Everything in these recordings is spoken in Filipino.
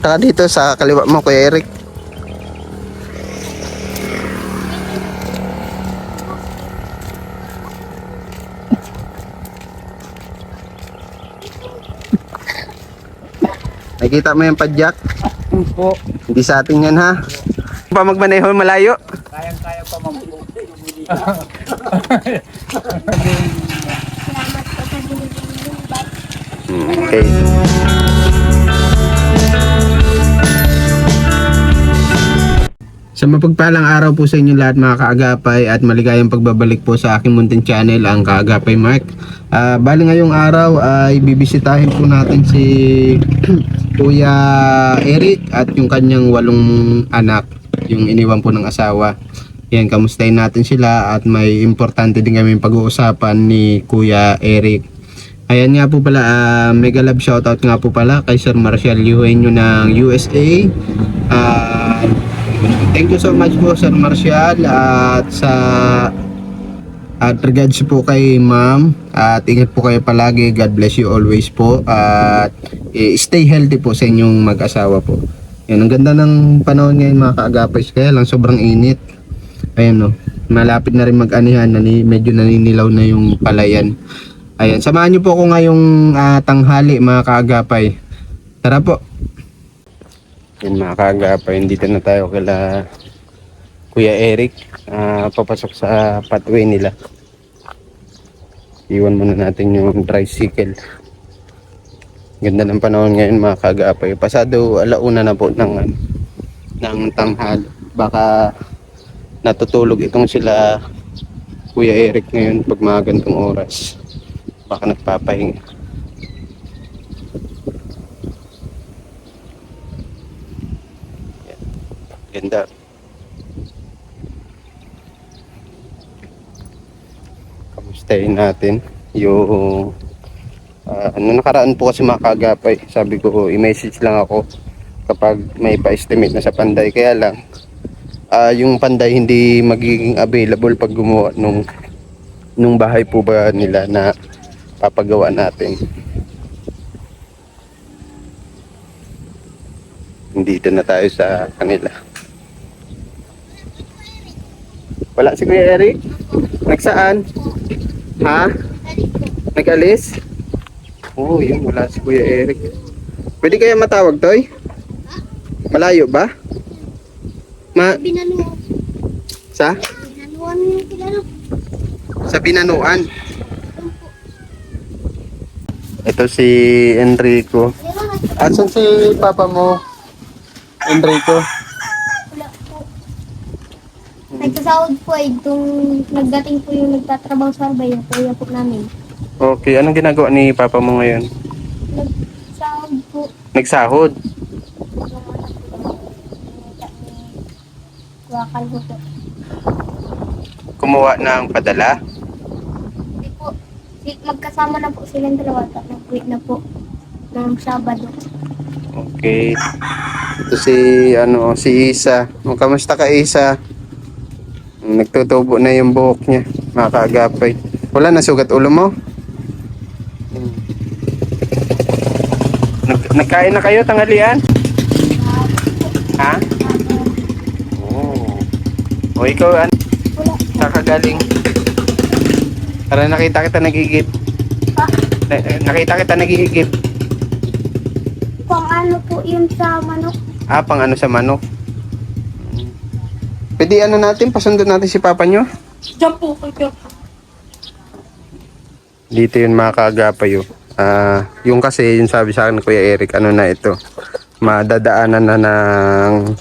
Punta ka dito sa kaliwa mo, Kuya Eric. Nakita mo yung padyak? Po. Hindi sa atin yan, ha? Pa magmaneho malayo? Kayang-kaya pa mabuti. Okay. Sa mapagpalang araw po sa inyo lahat mga kaagapay at maligayang pagbabalik po sa aking munting channel, ang Kaagapay Mark. Bali ngayong araw ay bibisitahin po natin si Kuya Eric at yung kanyang 8 anak, yung iniwan po ng asawa. Yan, kamustahin natin sila at may importante din kami pag-uusapan ni Kuya Eric. Ayan nga po pala, mega love shoutout nga po pala kay Sir Marcial Eugenio ng USA. Thank you so much po Sir Marcial at regards po kay ma'am at ingat po kayo palagi. God bless you always po at stay healthy po sa inyong mag-asawa po. Yan, ang ganda ng panahon ngayon mga kaagapay, kaya lang sobrang init. Ayan no, malapit na rin mag-anihan, medyo naninilaw na yung palayan. Ayan, samahan niyo po ako ngayong tanghali mga kaagapay. Tara po. Yan mga kaagapay, dito na tayo kila Kuya Eric. Papasok sa pathway nila. Iwan muna natin yung tricycle. Ganda ng panahon ngayon mga kaagapay. Pasado alauna na po ng tanghali. Baka natutulog itong sila Kuya Eric ngayon pag mga gantong oras. Baka nagpapahinga. Ganda. Kamustahin natin yung nakaraan po kasi mga kaagapay. Sabi ko i-message lang ako kapag may pa-estimate na sa Panday. Kaya lang yung Panday hindi magiging available pag gumawa nung bahay po ba nila na papagawa natin. Dito na tayo sa kanila. Wala si Kuya Eric? Nagsaan? Ha? Nag-alis? Oo, yun, wala si Kuya Eric. Pwede kaya matawag, Toy? Malayo ba? Binanuan. Sa? Binanuan yung kilala. Sa Binanuan. Ito si Enrico. Asan si papa mo? Enrico? Wala po. Nagsasahod po itong nagdating po yung nagtatrabaho sa Arbay, yung kuya po namin. Okay, anong ginagawa ni papa mo ngayon? Nagsahod po. Nagsahod? Wakal po po. Kumuha ng padala? Hindi po. Magkasama na po silang dalawa. Nag-quit na po ng Sabado. Okay. Ito si Isa. Kamusta ka, Isa? Nagtutubo na yung buhok niya, mga kaagapay. Wala na sugat ulo mo? Nagkain na kayo tanghalian? Ha? O ikaw, Wala. kakagaling? Tara, nakita kita nagigip. Pa, Nakita kita nagigip. pang ano po yun sa manok. Pang ano sa manok? Pwede natin, pasundo natin si papa nyo? Diyan po kayo. Dito yun mga kaagapay. Yung kasi, yung sabi sa akin ng Kuya Eric, na ito? Madadaanan na ng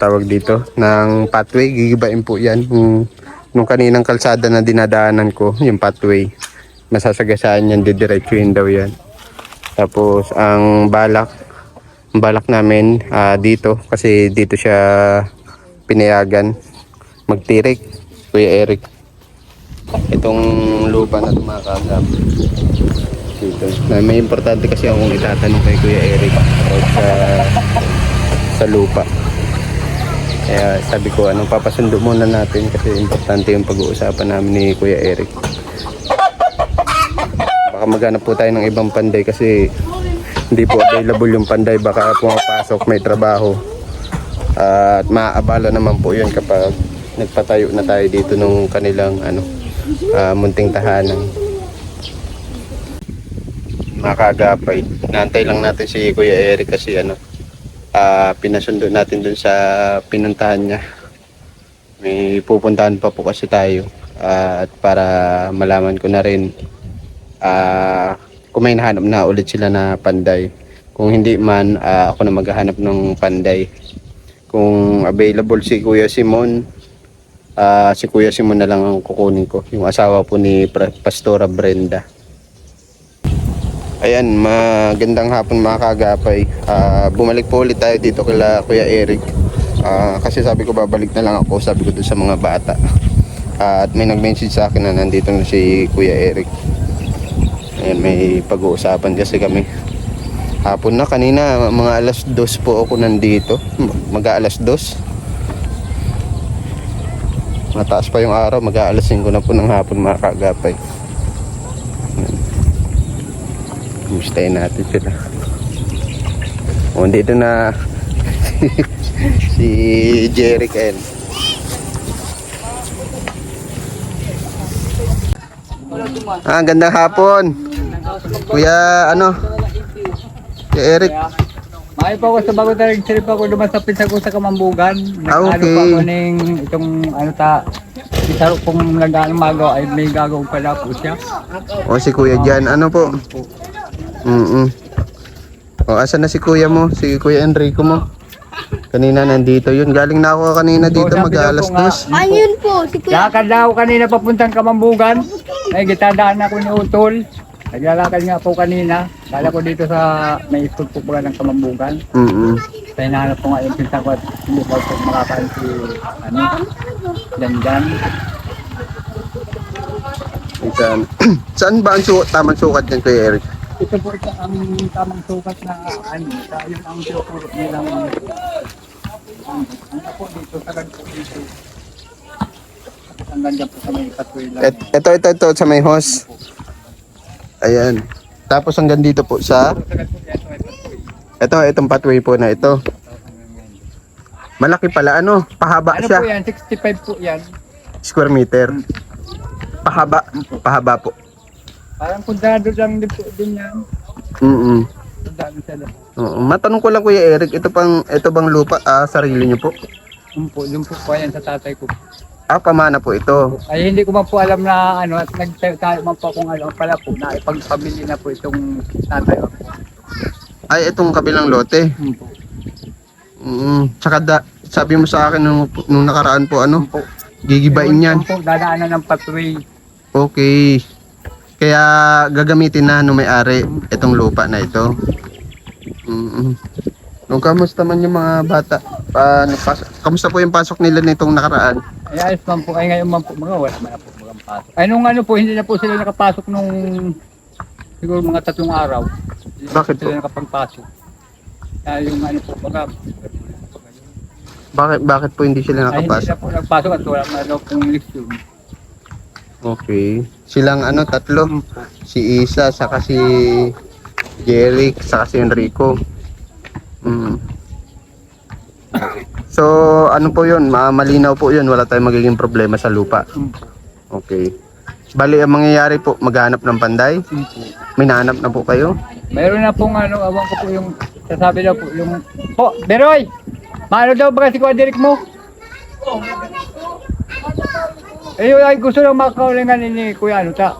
tawag dito, ng pathway. Gigibain po yan. Nung kaninang kalsada na dinadaanan ko, yung pathway. Masasagasaan yan, didiretsuhin daw yan. Tapos ang balak namin dito, kasi dito siya pinayagan magtirik, Kuya Eric. Itong lupa na tumakagap dito. May importante kasi akong itatanong kay Kuya Eric about sa lupa. Kaya sabi ko, papasundo muna natin kasi importante yung pag-uusapan namin ni Kuya Eric. Baka maghanap po tayo ng ibang Panday kasi hindi po available yung panday, baka pumapasok may trabaho. At maaabala naman po yun kapag nagpatayo na tayo dito nung kanilang munting tahanan. Makagapay, naantay lang natin si Kuya Eric kasi pinasundo natin dun sa pinuntahan niya. May pupuntahan pa po kasi tayo, at para malaman ko na rin kung may nahanap na ulit sila na panday. Kung hindi man, ako na maghahanap ng panday. Kung available si Kuya Simon, si Kuya Simon na lang ang kukunin ko, yung asawa po ni Pastora Brenda. Ayan, magandang hapon mga kagapay. Bumalik po ulit tayo dito kila Kuya Eric. Kasi sabi ko babalik na lang ako, sabi ko doon sa mga bata. At may nag-message sa akin na nandito na si Kuya Eric. Ayan, may pag-uusapan kasi kami. Hapon na, kanina mga alas 2 po ako nandito. Mag-aalas 2. Mataas pa yung araw, mag-aalas 5 na po ng hapon mga kagapay. Kumustahin natin sila. O, dito na si Jeric and gandang hapon Kuya Kuya Eric. May pa ako sa bago tayo trip ako dumasapit sa sa Kamambugan. Okay. Pa ako ning itong isaro kong nag-magaw ay may gagawin pala po siya. O si Kuya dyan, po? O, asan na si Kuya mo? Si Kuya Enrico mo? Kanina nandito yun. Galing na ako kanina dito, mag-alas 2. Ayun po, si Kuya. Lakad na ako kanina papuntang Kamambugan. Ay gitadaan ako ni Utol. Naglalakad nga po kanina. Kala ko dito sa may school po pala ng Kamambugan. Kaya nahanap ko nga yung pinsan ko at hindi ko po makakain si Janjan. Saan ba ang tamang sukat niyan, Kuya Eric? Ito po ang tamang sukat na yun ang tinuturo nilang po dito sa po dito. Hanggang dyan po sa may pathway lang. Ito sa may hose. Ayan. Tapos hanggang dito po sa itong pathway po na ito. Malaki pala, pahaba Ano siya. po yan? 65 po yan. Square meter. Pahaba po. Parang kundado lang din yan. Kundado siya lang. Matanong ko lang, Kuya Eric, ito bang lupa, sarili niyo po? Yung po yan sa tatay ko. Pamana po ito. Ay hindi ko man po alam na at nagtayo man po kung pala po na ipagpamili na po itong tatay ko. Ay, itong kabilang lote. Po. Tsaka sabi mo sa akin nung nakaraan po, Po. gigibain yan. Po, dadaanan ng pathway. Okay. Kaya gagamitin na may-ari itong lupa na ito. Kamusta man yung mga bata? Kamusta po yung pasok nila nitong nakaraan? Ay ayos man po. Ay ngayon man po mga wala man po mga pasok. Ay nung po hindi na po sila nakapasok nung siguro mga 3 araw. Hindi Bakit sila po? nakapagpasok. Yung po mga Bakit po hindi sila ay hindi nakapasok? na po nagpasok at wala na daw pong leksyon. Okay. Silang 3. Si Isa, saka si Jeric, saka si Enrico. So, po yun? Malinaw po yun. Wala tayong magiging problema sa lupa. Okay. Bali, ang mangyayari po, maghanap ng panday. May nahanap na po kayo? Mayroon na pong awan ko po yung sasabi daw po yung Beroy! Maano daw ba kasi Kuya Derek mo? Ay gusto lang makakaulingan ni Kuya ta.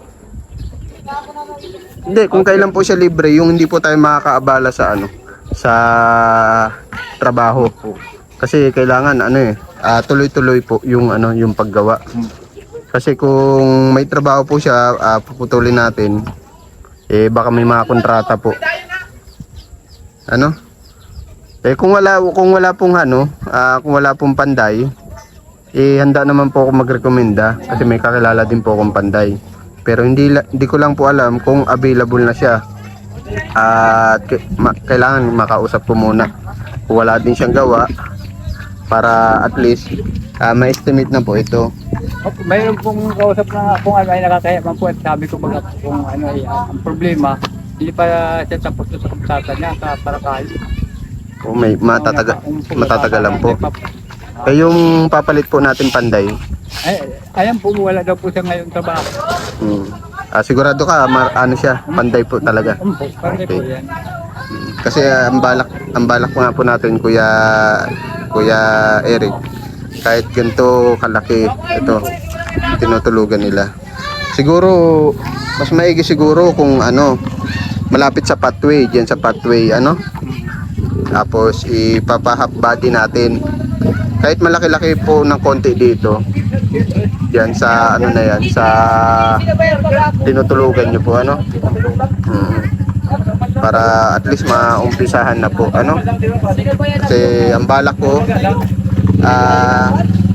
Hindi, kung kailan po siya libre, yung hindi po tayo makakaabala sa sa trabaho. Kasi kailangan tuloy-tuloy po yung yung paggawa. Kasi kung may trabaho po siya, puputulin natin, baka may mga kontrata po. Kung wala pong kung wala pong panday, handa naman po ako magrekomenda kasi may kakilala din po akong panday. Pero hindi ko lang po alam kung available na siya. At kailangan makausap ko muna kung wala din siyang gawa para at least ma-estimate na po ito. Mayroon pong kausap na kung ay nakakaya man po at sabi ko baga kung ang problema Hindi pa siya tapos sa kontrata niya para kayo. O may matatagalan po. Eh yung papalit po natin panday. Ay, ayan po, wala daw po siya ngayon trabaho. Hmm. Sigurado ka, ano siya, panday po talaga. Po, pare po Okay. yan. Kasi ang balak po nga po natin, Kuya Eric, kahit ganito kalaki, ito, tinutulugan nila. Siguro, mas maigi siguro kung ano, malapit sa pathway, diyan sa pathway, ano, tapos ipapa-half body natin. Kahit malaki-laki po ng konti dito, yan sa ano na yan, sa tinutulugan nyo po, ano. Para at least maumpisahan na po, ano. Kasi ang balak ko,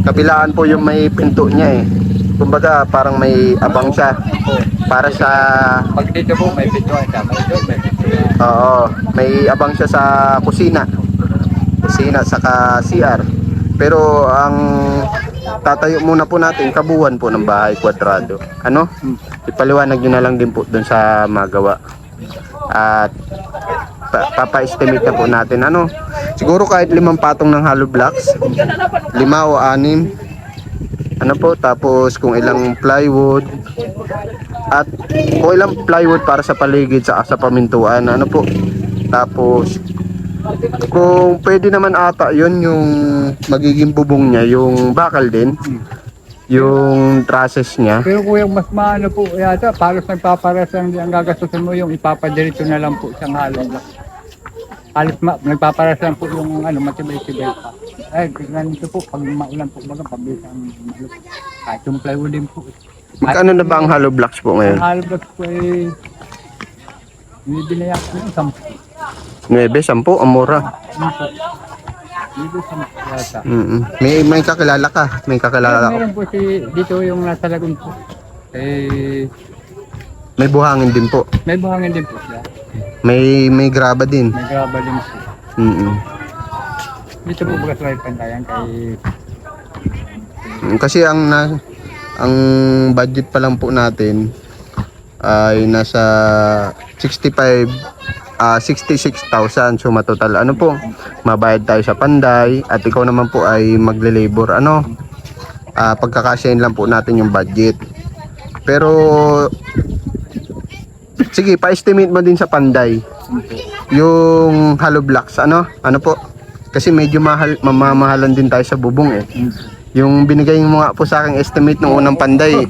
kabilaan po yung may pinto niya eh. Kumbaga parang may abang siya para sa, Pag dito po, may pintuan siya. May pintuan. oo, may abang siya sa kusina saka CR. Pero ang tatayo muna po natin kabuuan po ng bahay kwadrado. Ano? Ipaliwanag nyo na lang din po dun sa magawa. At papa-estimate na po natin, ano? Siguro kahit 5 patong ng hollow blocks, 5 o 6. Ano po? Tapos kung ilang plywood at kung ilang plywood para sa paligid sa pamintuan, ano po? Tapos kung pwede naman ata yun, yung magiging bubong niya, yung bakal din, yung trusses niya. Pero kuya, mas maano po yata, palos nagpapares ang gagastusin mo yung ipapadirito na lang po isang halong lang. Halos nagpapares lang po yung ano, matibay-tibay pa. Ay, ganito po, pag maulan po, baga, pabilis ang malupit. Kahit yung plywood din po. Magkano na ba ang hollow blocks po Ang ngayon? halong po ay, hindi binayak po yung 9, 10, ang mura. Dito sa yata. May kakilala ka? May kakilala ka? Meron po si, dito yung nasa Lagun po. Eh, May buhangin din po. may buhangin din po siya. May graba din. May graba din po. Dito po baga sa may pantayan kay Kasi ang budget pa lang po natin ay nasa 66,000. So matotal ano po, mabayad tayo sa panday at ikaw naman po ay magle-labor, ano, pagkakasyahin lang po natin yung budget. Pero sige, pa-estimate mo din sa panday yung hollow blocks, ano po, kasi medyo mamahalan din tayo sa bubong eh. Yung binigay mo nga po sa aking estimate ng unang panday,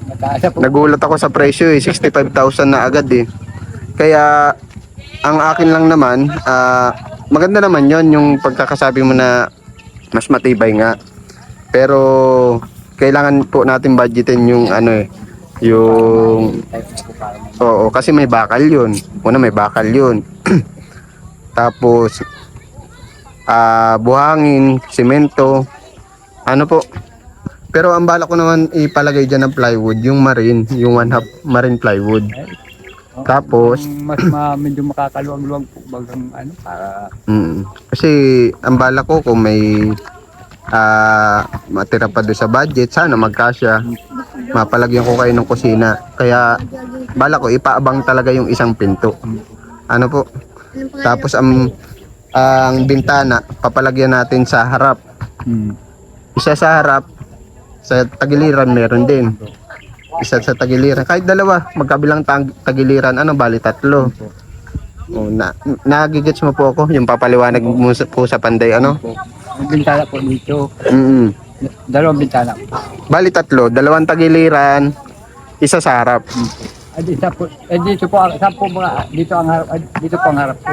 mataasa po. nagulat ako sa presyo eh, 65,000 na agad eh. Kaya ang akin lang naman, maganda naman yon yung pagkakasabi mo na mas matibay nga. Pero kailangan po natin budgetin yung ano eh, yung, oo, kasi may bakal yun. Una may bakal yun. Tapos buhangin, semento, ano po. Pero ang balak ko naman ipalagay dyan ng plywood, yung marine, yung 1/2 marine plywood. Tapos Mas medyo makakaluwag-luwag po bagang ano para kasi ang balak ko kung may matira pa doon sa budget, sana magkasya, mapalagyan ko kayo ng kusina. Kaya balak ko ipaabang talaga yung isang pinto, ano po. Tapos ang bintana papalagyan natin sa harap, isa sa harap, sa tagiliran meron din, isa sa tagiliran, kahit dalawa magkabilang tagiliran, ano, bali 3. Oh, nagigets mo po ako yung papaliwanag mo po sa panday, ano. yung bintana po dito. Dalawang bintana. Bali 3, 2 tagiliran, isa sa harap. At isa po, dito po, saan po mga, dito ang harap, dito po ang harap po.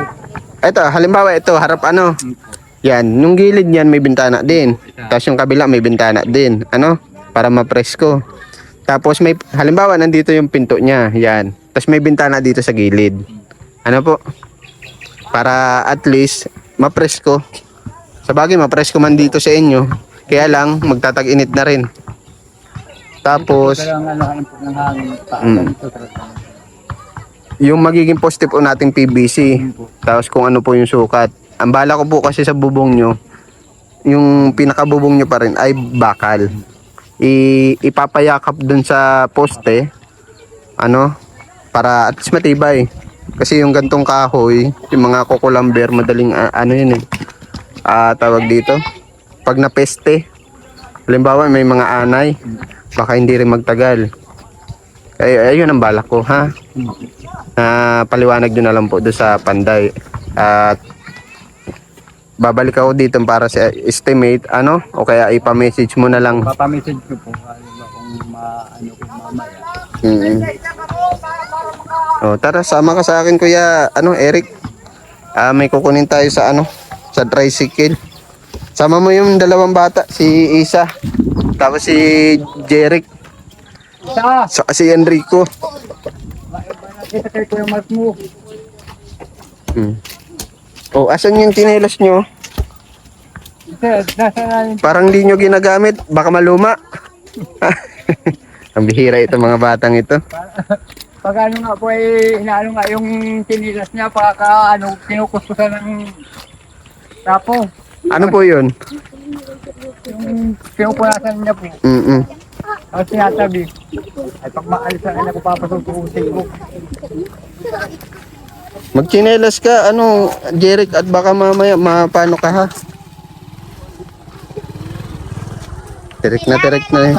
Ito, halimbawa ito, harap ano. Yan, yung gilid niyan may bintana din. Tapos yung kabila may bintana din, ano, para mapresko. Tapos may, halimbawa nandito yung pinto niya, yan. Tapos may bintana dito sa gilid. Ano po? Para at least mapresko. Sa bagay, mapresko man dito sa inyo. Kaya lang, magtatag-init na rin. Tapos, Pero ang ano po ng hangin, ganito talaga. yung magiging poste po nating PVC. Tapos kung ano po yung sukat. Ang bala ko po kasi sa bubong nyo, yung pinakabubong nyo pa rin ay bakal. Ipapayakap dun sa poste, ano, Para at least matibay. Kasi yung gantong kahoy, yung mga kukulamber, madaling ano yun eh. Tawag dito. Pag napeste, halimbawa may mga anay, baka hindi rin magtagal. Ayun ang balak ko, ha? Paliwanag nyo na lang po doon sa Panday. At babalik ako dito para sa estimate, ano? O kaya ipa-message mo na lang. Papamessage ko po. Kung maano ko mamaya. Tara, sama ka sa akin, Kuya, Eric. May kukunin tayo sa sa tricycle. Sama mo yung dalawang bata, si Isa, tapos si Jeric, si Enrico. Nakita kayo ko yung mark mo. Asan yung tsinelas nyo? Nasa Parang di nyo ginagamit, baka maluma. Ang bihira ito mga batang ito. pag ano nga po inaano nga yung tinilas niya pagka kinukuskusan ng tapo. Ano po yun? Yung pinupunasan niya po. Tapos sinatabi. Ay pag maalis na ko papasusukutin ko. Magtsinelas ka, Jeric, at baka mamaya mapano ka, ha? Tirik na eh.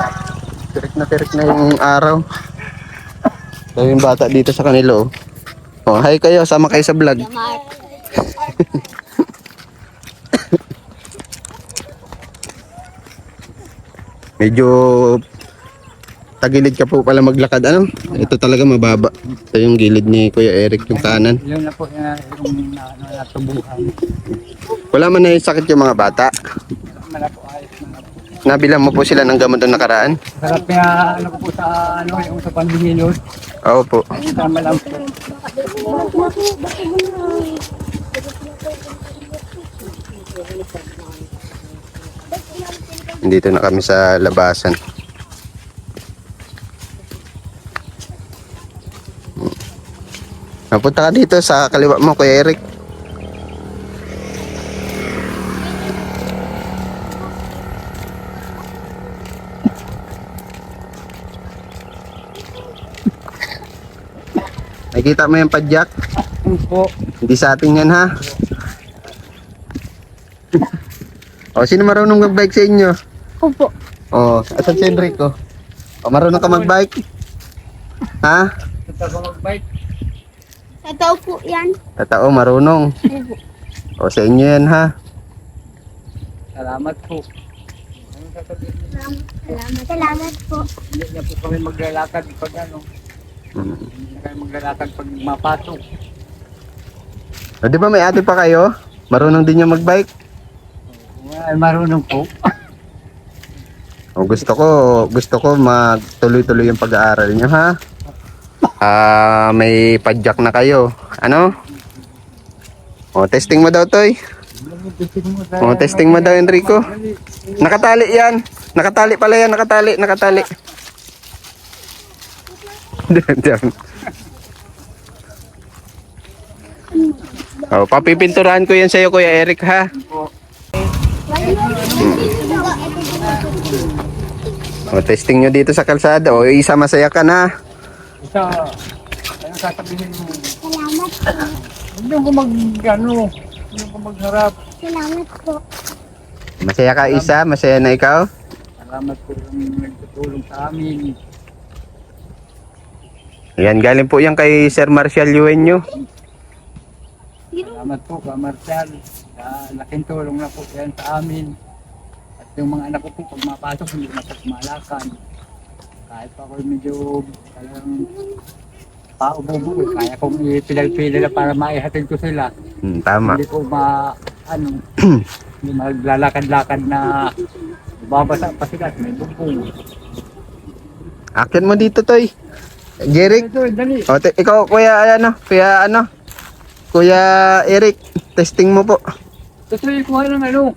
Tirik na yung araw. So yung bata dito sa kanila, hi kayo, sama kayo sa vlog. Medyo tagilid ka po pala maglakad, Ito talaga mababa. Ito yung gilid ni Kuya Eric, yung kanan. Yun na po yung natubuhan. Wala man na yung sakit yung mga bata. Wala po ayos na po. Nabilang mo po sila ng gamot na nakaraan? Sarap nga ko po sa yung sa pandemilod. Oo po. Tama lang po. Dito na kami sa labasan. Napunta ka dito sa kaliwa mo, Kuya Eric. Nakikita mo yung padyak? Po. Hindi sa atin yan, ha? Sino marunong mag-bike sa inyo? Opo. Asan si Enrico? Marunong ka mag-bike? Ha? Ito ko mag-bike. Totoo po yan. Tatao, marunong. Sa inyo yan, ha? Salamat po. Ano sasabihin niyo? Salamat po. Hindi na po kami maglalakad pag Hindi na kami maglalakad pag mapasok. Di ba may ate pa kayo? Marunong din yung mag-bike? Ay, marunong po. Gusto ko magtuloy-tuloy yung pag-aaral nyo, ha? May padyak na kayo. Testing mo daw, Toy. Testing mo daw, Enrico. Nakatali yan. Nakatali pala yan, nakatali. Diyan. Papipinturahan ko yan sa'yo, Kuya Eric, ha? Testing nyo dito sa kalsada. Isa masaya ka na. Isa, ano sasabihin mo? Salamat po. Hindi ko hindi ko magharap. Salamat po. Masaya ka, Isa? Masaya na ikaw? Salamat po yung nagtutulong sa amin. Yan, galing po yan kay Sir Marcial Yuenyo. Salamat po, Ka Marcial. Laking tulong na po yan sa amin. At yung mga anak ko po, pag mapasok, hindi na po kumalakan. Kahit pa ako medyo talagang paubo-buo, kaya kong ipilal-pilal para maihatid ko sila. Tama. Hindi ko hindi maglalakad-lakad na babasa pa sila at may bumbong. Akin mo dito, Toy. Jeric. Ito, dali. Ikaw, Kuya Eric, testing mo po. Tutuloy ko ng ano.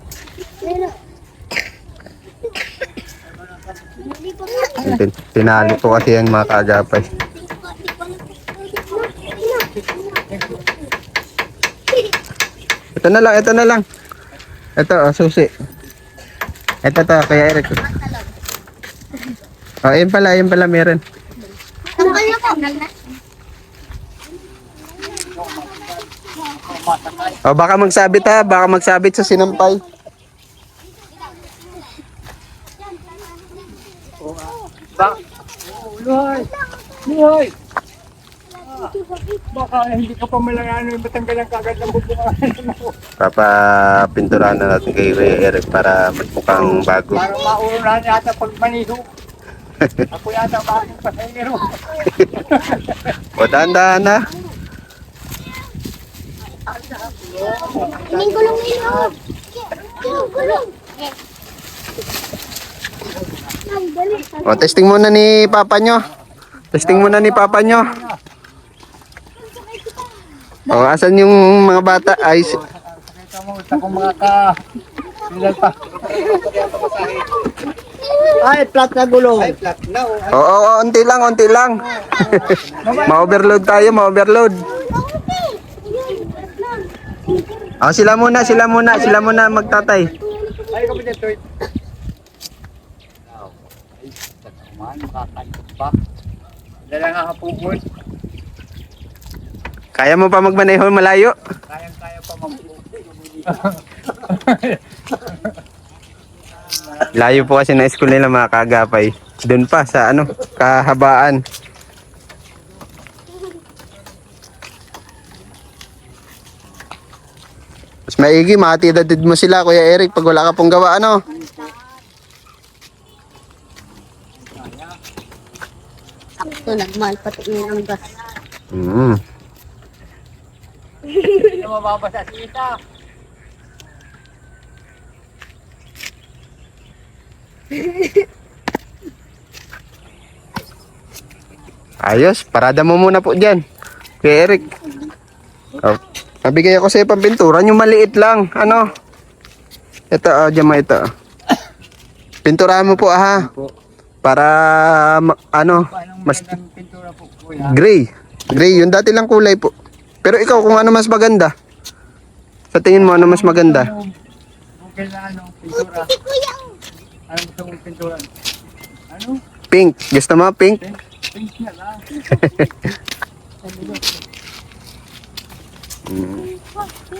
Tinali po kasi yan mga kaagapay. Ito na lang. Ito, susi. Ito to, Kuya Eric. Ayun pala meron. Tanggal na po. masakay. O baka magsabit ha, baka magsabit sa sinampay. Ba? Luhay! Luhay! Baka hindi ka pa malangano yung matanggalan kagad ng bubungan mo. Papapinturahan na natin kay Eric para magmukhang bago. Parang mauunahan yata pag maniho. Ako yata maraming pasahero. O dahan-dahan na. Ining gulong nilo. Gulong. Ay, dali. O testing muna ni papa nyo. Testing muna ni papa nyo. O asan yung mga bata? Ay, Kita mo, isa kong mga ka... Bilal pa. Ay, flat na gulong. Ay, flat na. oo, unti lang, unti lang. Ma-overload tayo, ma-overload. O sila muna magtatay. Ay, kami dito. Ay, man, makakalimutan pa. Dala nga kapugod. Kaya mo pa magmaneho malayo? Kayang-kaya pa magbukod. Layo po kasi na school nila mga kagapay. Doon pa sa ano, kahabaan. Mas maigi, makatidadid mo sila, Kuya Eric, pag wala ka pong gawa, ano? Sakto, nagmahal pati yun ang gas. Hindi na mababasa si Isa. Ayos, parada mo muna po dyan. Kuya Eric. Oh, nabigay ako sa iyo pampintura, yung maliit lang. Ano? Ito, dyan mo ito. Pinturahan mo po, ha? Po. Para, ano, Paano mas magandang pintura po, kuya? gray. Gray, yung dati lang kulay po. Pero ikaw, kung ano mas maganda? Sa tingin mo, ano mas maganda? Google na ano, pintura. Ano gusto mong pintura? Ano? Pink. Gusto mo, pink? Pink? Pink na lang.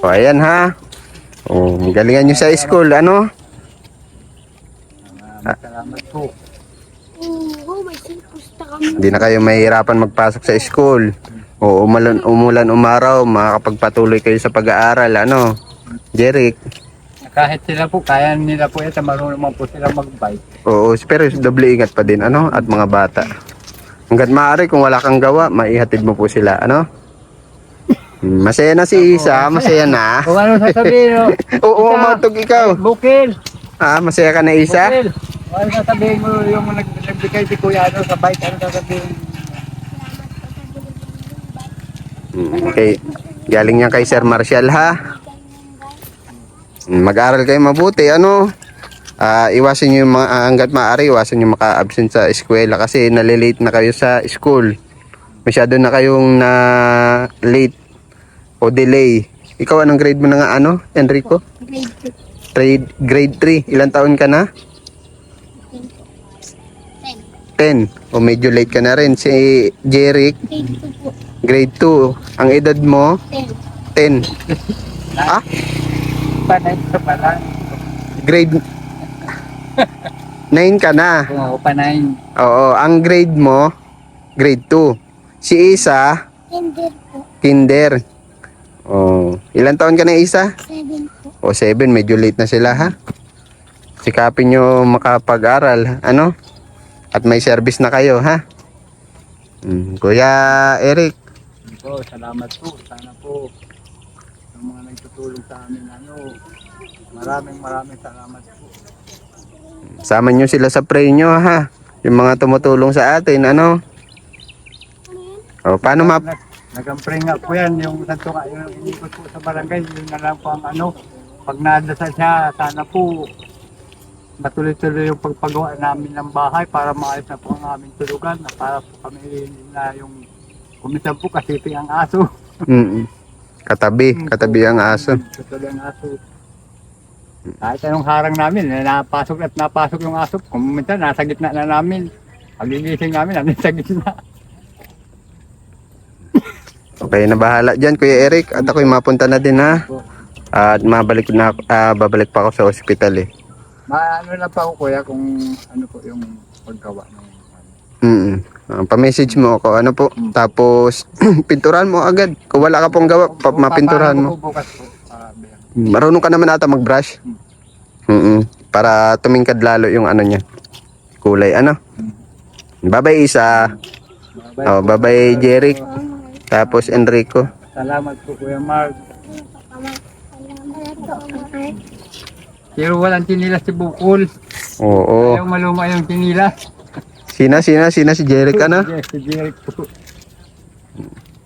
O, ayan ha. O, galingan nyo sa school, ano? Salamat po. Oo, may pusta kami. Hindi na kayo mahihirapan magpasok sa school. O, umulan, umaraw, makakapagpatuloy kayo sa pag-aaral, ano? Jeric. Kahit sila po, kaya nila po ito, marunong man po sila mag-bike. Oo, pero doble ingat pa din, ano? At mga bata. Hanggat maaari, kung wala kang gawa, maihatid mo po sila, ano? Masaya na si Isa, masaya na. Kung ano sasabihin, no? Oo, Isa, umatog ikaw. Bukil! Ah, masaya ka na Isa? Bukil! Kung ano sasabihin mo, yung nagbigay si Kuya ano, sa bike, ano sasabihin? Okay. Galing yan kay Sir Marshall, ha? Mag-aral kayo mabuti, ano? Iwasan nyo yung mga, hanggat maaari, iwasan nyo maka-absent sa eskwela kasi nalilate na kayo sa school. Masyado na kayong na late o delay. Ikaw, anong grade mo na nga, ano, Enrico? Grade 2. Grade 3. Ilang taon ka na? 10. O medyo late ka na rin. Si Jeric, Grade 2 po. grade 2. Ang edad mo, 10. 10. Ah? Panay ka pala. Grade 9 ka na. Oo, panay. Oo, ang grade mo, grade 2. Si Isa, Kinder po. kinder. Oh, ilang taon ka na Isa? 7 po. O 7, medyo late na sila ha. Sikapin nyo makapag-aral, ano? At may service na kayo ha. Kuya Eric, Po, salamat po. Sana po yung mga nagtutulong sa amin, ano, maraming salamat po. sama nyo sila sa pray nyo ha. Yung mga tumutulong sa atin, ano? O, paano Nag-pray nga po yan, yung santo nga, yung inikot po sa barangay, yun na lang po ang ano, pag nadasal siya, sana po matuloy-tuloy yung pagpagawa namin ng bahay para maayos na po ang aming tulugan, na para po kami na yung kumisan po kasi ang aso. Katabi ang aso. Katabi ang aso. Kahit anong harang namin, napasok at napasok yung aso, kung minsan nasa gitna na namin, pagigising namin, nandun sa gitna. Okay, na bahala dyan, Kuya Eric. At ako'y mapunta na din, ha. At babalik pa ako sa ospital, eh. Ano lang pa ako kuya kung ano po yung paggawa ng Pa-message mo ako, ano po. Tapos, pinturan mo agad. Kung wala ka pong gawa, mapinturahan mo. Bukas po. Marunong ka naman ata mag-brush. Para tumingkad lalo yung ano niya. Kulay, ano. Bye-bye, Isa. Oh, bye-bye, Jeric. Tapos, Enrico. Salamat po Kuya Mark. Pero walang tinilas si Bukol. Oo. Ayaw maluma yung tinilas. Sina si Jeric, ano? Yes, si Jeric po.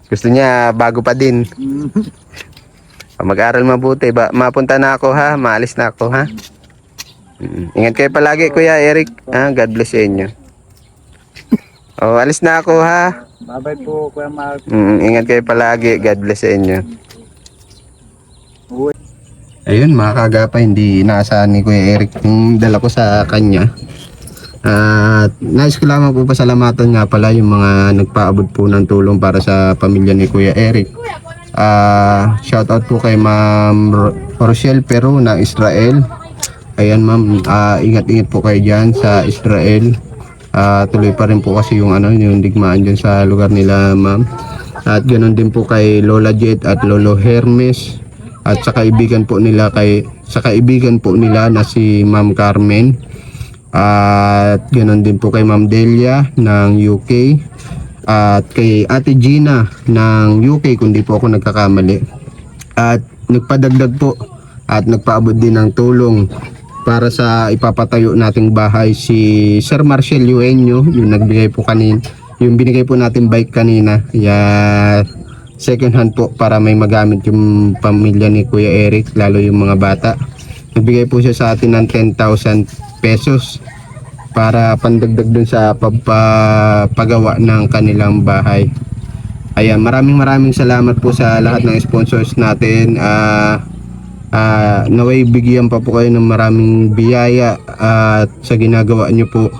Gusto niya bago pa din. Mag-aral mabuti. Mapunta na ako, ha. Maalis na ako, ha. Ingat kayo palagi, Kuya Eric. God bless sa inyo. Oh, alis na ako, ha. Bye-bye po Kuya Mark. Ingat kayo palagi. God bless sa inyo. Ayun, mga kagapa, hindi inaasahan ni Kuya Eric yung dala ko sa kanya. At nais ko lamang po pasalamatan nga pala yung mga nagpaabot po ng tulong para sa pamilya ni Kuya Eric. Shoutout po kay Ma'am Rochelle Pero ng Israel. Ayan ma'am, ingat-ingat po kayo dyan sa Israel. Tuloy pa rin po kasi yung yung digmaan dyan sa lugar nila ma'am. At ganoon din po kay Lola Jet at Lolo Hermes. At sa kaibigan po nila na si Ma'am Carmen. At ganoon din po kay Ma'am Delia ng UK. At kay Ate Gina ng UK kung di po ako nagkakamali. At nagpadagdag po at nagpaabot din ng tulong para sa ipapatayo nating bahay si Sir Marcel Eugenio, yung nagbigay po kanina, yung binigay po natin bike kanina. Second hand po para may magamit yung pamilya ni Kuya Eric, lalo yung mga bata. Nagbigay po siya sa atin ng 10,000 pesos para pandagdag dun sa pagpagawa ng kanilang bahay. Ayan, maraming salamat po sa lahat ng sponsors natin. Naway bigyan pa po kayo ng maraming biyaya at sa ginagawa nyo po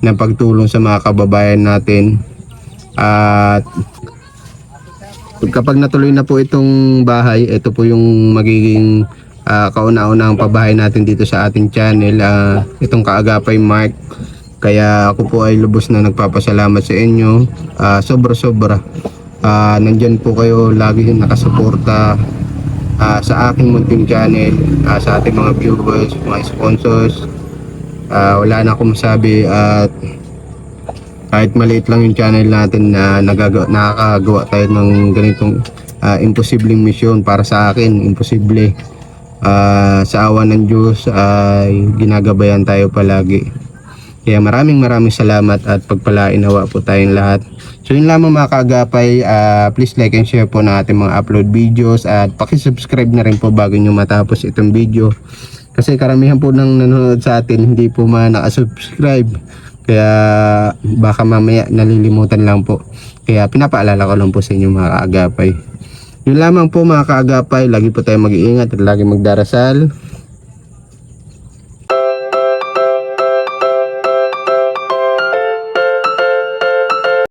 ng pagtulong sa mga kababayan natin. At kapag natuloy na po itong bahay, ito po yung magiging kauna-unahang pabahay natin dito sa ating channel, itong Kaagapay Mark. Kaya ako po ay lubos na nagpapasalamat sa inyo, sobra. Nandyan po kayo lagi nakasuporta sa aking munting channel, sa ating mga viewers, mga sponsors. Wala na akong masabi at kahit maliit lang yung channel natin na nakakagawa tayo ng ganitong imposibleng misyon. Para sa akin, imposible. Sa awa ng Diyos ay ginagabayan tayo palagi. Kaya maraming salamat at pagpalain nawa po tayong lahat. So yun lamang mga kaagapay, please like and share po na ating mga upload videos at pakisubscribe na rin po bago nyo matapos itong video. Kasi karamihan po ng nanonood sa atin hindi po nakasubscribe. Kaya baka mamaya nalilimutan lang po. Kaya pinapaalala ko lang po sa inyo mga kaagapay. Yun lamang po mga kaagapay, lagi po tayo mag-iingat at lagi magdarasal.